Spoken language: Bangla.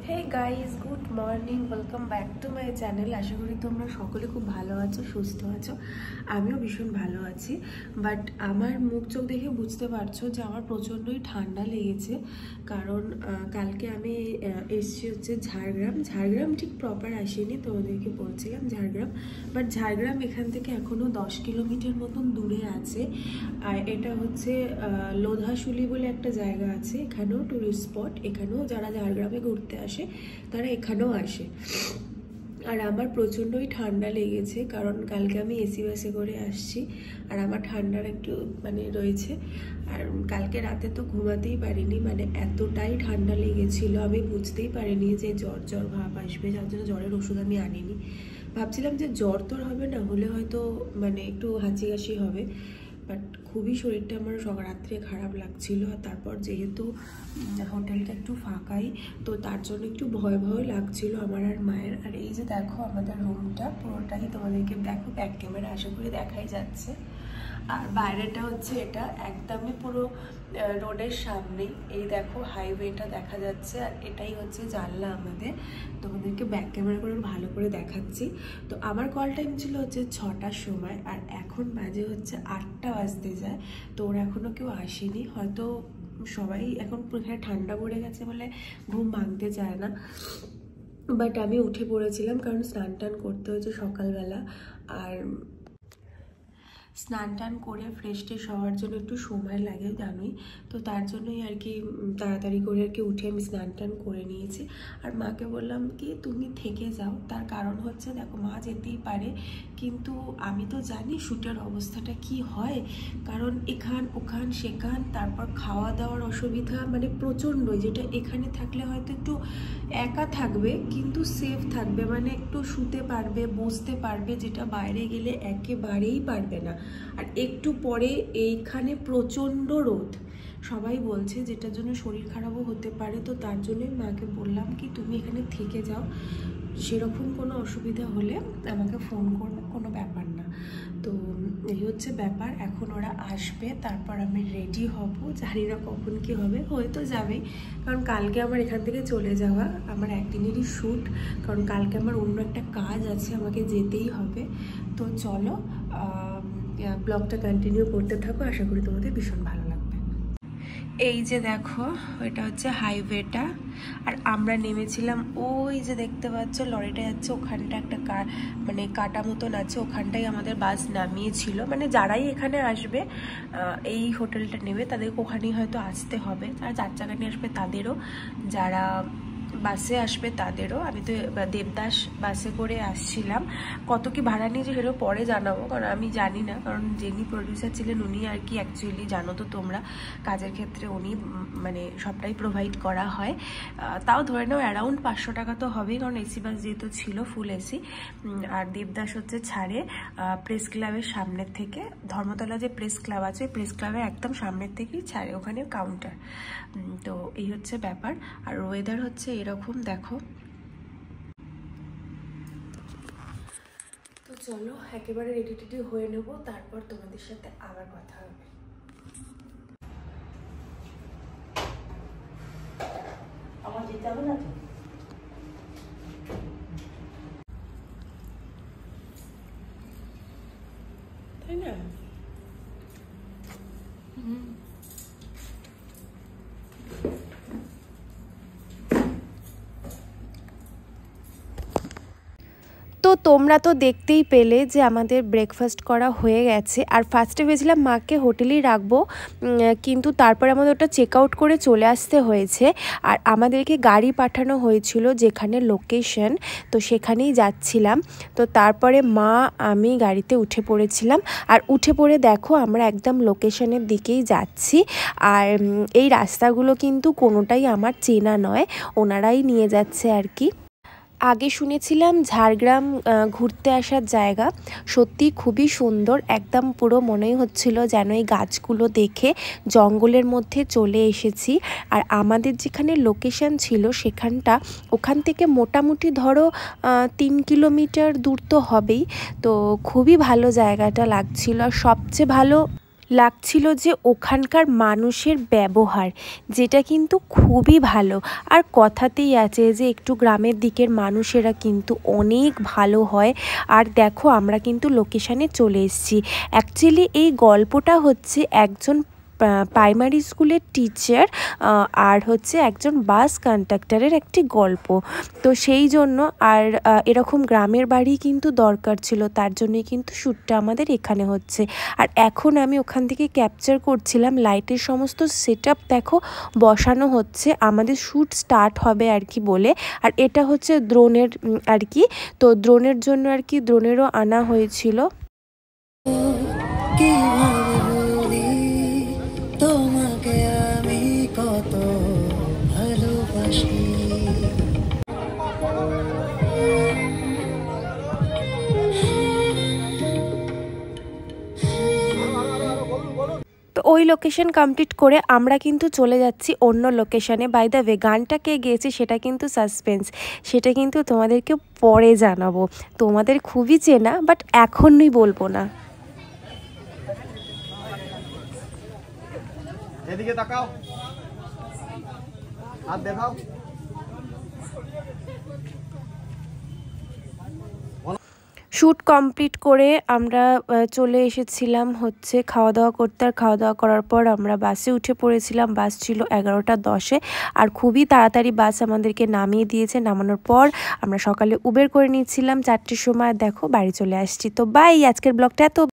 Hey guys, good morning, welcome back to my channel. আশা করি তোমরা সকলে খুব ভালো আছো, সুস্থ আছো। আমিও ভীষণ ভালো আছি। বাট আমার মুখ চোখ দেখে বুঝতে পারছো যে আমার প্রচণ্ডই ঠান্ডা লেগেছে। কারণ কালকে আমি এসছি হচ্ছে ঝাড়গ্রাম ঠিক প্রপার আসিনি, তোমাদেরকে বলছিলাম ঝাড়গ্রাম। বাট ঝাড়গ্রাম এখান থেকে এখনও 10 কিলোমিটার মতন দূরে আছে। আর এটা হচ্ছে লোধাশুলি বলে একটা জায়গা আছে, এখানেও টুরিস্ট স্পট। এখানেও যারা ঝাড়গ্রামে ঘুরতে আসে তারা এখানেও আসে। আর আমার প্রচণ্ডই ঠান্ডা লেগেছে, কারণ কালকে আমি এসি বাসে করে আসছি আর আমার ঠান্ডার একটু রয়েছে। আর কালকে রাতে তো ঘুমাতেই পারিনি, এতটাই ঠান্ডা লেগেছিল, আমি বুঝতেই পারিনি যে জ্বর ভাব আসবে। যার জন্য জ্বরের ওষুধ আমি আনিনি। ভাবছিলাম যে জ্বর তোর হবে না, হলে হয়তো একটু হাঁচি কাশি হবে। বাট খুবই শরীরটা আমার রাত্রে খারাপ লাগছিল। আর তারপর যেহেতু হোটেলটা একটু ফাঁকাই, তো তার জন্য একটু ভয় লাগছিল আমার আর মায়ের। আর এই যে দেখো আমাদের রুমটা পুরোটাই তোমাদেরকে দেখো ব্যাক ক্যামেরা আশা করি দেখাই যাচ্ছে। আর বাইরেটা হচ্ছে এটা একদমই পুরো রোডের সামনেই। এই দেখো হাইওয়েটা দেখা যাচ্ছে, আর এটাই হচ্ছে জানলা আমাদের। তোমাদেরকে ব্যাক ক্যামেরা করে ভালো করে দেখাচ্ছি। তো আমার কল টাইম ছিল হচ্ছে 6টার সময়, আর এখন বাজে হচ্ছে 8টা বাজতে যায়। তো ওরা এখনও কেউ আসেনি, হয়তো সবাই এখন এখানে ঠান্ডা পড়ে গেছে বলে ঘুম ভাঙতে চায় না। বাট আমি উঠে পড়েছিলাম, কারণ স্নান টান করতে হয়েছে সকালবেলা। আর স্নান টান করে ফ্রেশ ট্রেশ হওয়ার জন্য একটু সময় লাগে জানোই, তো তার জন্যই আর কি তাড়াতাড়ি করে আর কি উঠে আমি স্নান টান করে নিয়েছি। আর মাকে বললাম কি তুমি থেকে যাও, তার কারণ হচ্ছে দেখো মা যেতেই পারে, কিন্তু আমি তো জানি শ্যুটের অবস্থাটা কি হয়। কারণ এখান ওখান সেখান, তারপর খাওয়া দাওয়ার অসুবিধা প্রচণ্ডই। যেটা এখানে থাকলে হয়তো একটু একা থাকবে কিন্তু সেফ থাকবে, একটু শুতে পারবে, বসতে পারবে, যেটা বাইরে গেলে একেবারেই পারবে না। আর একটু পরে এইখানে প্রচণ্ড রোদ, সবাই বলছে, যেটার জন্য শরীর খারাপও হতে পারে। তো তার জন্যই মাকে বললাম কি তুমি এখানে থেকে যাও, সেরকম কোনো অসুবিধা হলে আমাকে ফোন করবে, কোনো ব্যাপার না। তো এই হচ্ছে ব্যাপার। এখন ওরা আসবে, তারপর আমি রেডি হব। জানি না কখন কী হবে, হয়তো যাবেই, কারণ কালকে আমার এখান থেকে চলে যাওয়া আমার একদিনেরই শ্যুট। কারণ কালকে আমার অন্য একটা কাজ আছে, আমাকে যেতেই হবে। তো চলো ব্লগটা কন্টিনিউ করতে থাকো, আশা করি তোমাদের ভীষণ ভালো লাগবে। এই যে দেখো এটা হচ্ছে হাইওয়েটা, আর আমরা নেমেছিলাম ওই যে দেখতে পাচ্ছ লরিটা যাচ্ছে, ওখানটা একটা কাটা মতন আছে, ওখানটাই আমাদের বাস নামিয়েছিল। যারাই এখানে আসবে এই হোটেলটা নেবে তাদেরকে ওখানেই হয়তো আসতে হবে। যারা 4 চাকা নিয়ে আসবে তাদেরও, যারা বাসে আসবে তাদেরও। আমি তো দেবদাস বাসে করে আসছিলাম। কত কি ভাড়া নিয়েছে সেটা পরে জানাবো, কারণ আমি জানি না। কারণ যিনি প্রডিউসার ছিলেন উনি আর কি অ্যাকচুয়ালি, জানো তো তোমরা, কাজের ক্ষেত্রে উনি সবটাই প্রোভাইড করা হয়। তাও ধরে নাও অ্যারাউন্ড 500 টাকা তো হবেই, কারণ এসি বাস যেহেতু ছিল, ফুল এসি। আর দেবদাস হচ্ছে ছাড়ে প্রেস ক্লাবের সামনের থেকে, ধর্মতলা যে প্রেস ক্লাব আছে প্রেস ক্লাবের একদম সামনের থেকেই ছাড়ে, ওখানে কাউন্টার। তো এই হচ্ছে ব্যাপার। আর ওয়েদার হচ্ছে এরকম দেখো। তো চলো একেবারে রেডি টেডি হয়ে নেবো, তারপর তোমাদের সাথে আবার কথা হবে। আমার যেতে হবে না তো? তাই না? তো তোমরা তো দেখতেই পেলে যে আমাদের ব্রেকফাস্ট করা হয়ে গেছে। আর ফার্স্টে ভেবেছিলাম মাকে হোটেলেই রাখবো, কিন্তু তারপরে আমাদের ওটা চেক আউট করে চলে আসতে হয়েছে। আর আমাদেরকে গাড়ি পাঠানো হয়েছিল যেখানে লোকেশন, তো সেখানেই যাচ্ছিলাম। তো তারপরে মা আমি গাড়িতে উঠে পড়েছিলাম। আর উঠে পড়ে দেখো আমরা একদম লোকেশনের দিকেই যাচ্ছি। আর এই রাস্তাগুলো কিন্তু কোনোটাই আমার চেনা নয়, ওনারাই নিয়ে যাচ্ছে আর কি। আগে শুনেছিলাম ঝাড়গ্রাম ঘুরতে আসার জায়গা, সত্যি খুবই সুন্দর। একদম পুরো মনেই হচ্ছিল যেন এই গাছগুলো দেখে জঙ্গলের মধ্যে চলে এসেছি। আর আমাদের যেখানে লোকেশন ছিল সেখানটা, ওখান থেকে মোটামুটি ধরো 3 কিলোমিটার দূর তো হবেই। তো খুবই ভালো জায়গাটা লাগছিল। আর সবচেয়ে ভালো লাগছিল যে ওখানকার মানুষের ব্যবহার, যেটা কিন্তু খুবই ভালো। আর কথাতেই আছে যে একটু গ্রামের দিকের মানুষেরা কিন্তু অনেক ভালো হয়। আর দেখো আমরা কিন্তু লোকেশানে চলে এসেছি। অ্যাকচুয়ালি এই গল্পটা হচ্ছে একজন প্রাইমারি স্কুলের টিচার আর হচ্ছে একজন বাস কন্ডাক্টরের একটি গল্প। তো সেই জন্য আর এরকম গ্রামের বাড়ি কিন্তু দরকার ছিল, তার জন্যই কিন্তু শ্যুটটা আমাদের এখানে হচ্ছে। আর এখন আমি ওখান থেকে ক্যাপচার করছিলাম, লাইটের সমস্ত সেটআপ দেখো বসানো হচ্ছে, আমাদের শ্যুট স্টার্ট হবে আর কি বলে। আর এটা হচ্ছে দ্রোনের আর কি, তো দ্রোনের জন্য আর কি দ্রোনেরও আনা হয়েছিল। তোমাকে আমি কত ভালোবাসি। তো ওই লোকেশন কমপ্লিট করে আমরা কিন্তু চলে যাচ্ছি অন্য লোকেশানে। বাই দ্য ওয়ে, গানটা কে গেয়েছে সেটা কিন্তু সাসপেন্স, সেটা কিন্তু তোমাদেরকে পরে জানাবো। তোমাদের খুবই চেনা, বাট এখনই বলবো না। এদিকে তাকাও, হাত দেখাও। শ্যুট কমপ্লিট করে আমরা চলে এসেছিলাম হচ্ছে খাওয়া দাওয়া করতে। আর খাওয়া দাওয়া করার পর আমরা বাসে উঠে পড়েছিলাম। বাস ছিল 11টা 10-এ, আর খুবই তাড়াতাড়ি বাস আমাদেরকে নামিয়ে দিয়েছে। নামানোর পর আমরা সকালে উবের করে নিয়েছিলাম 4টের সময়। দেখো বাড়ি চলে আসছি। তো বাই, আজকের ব্লগটা এত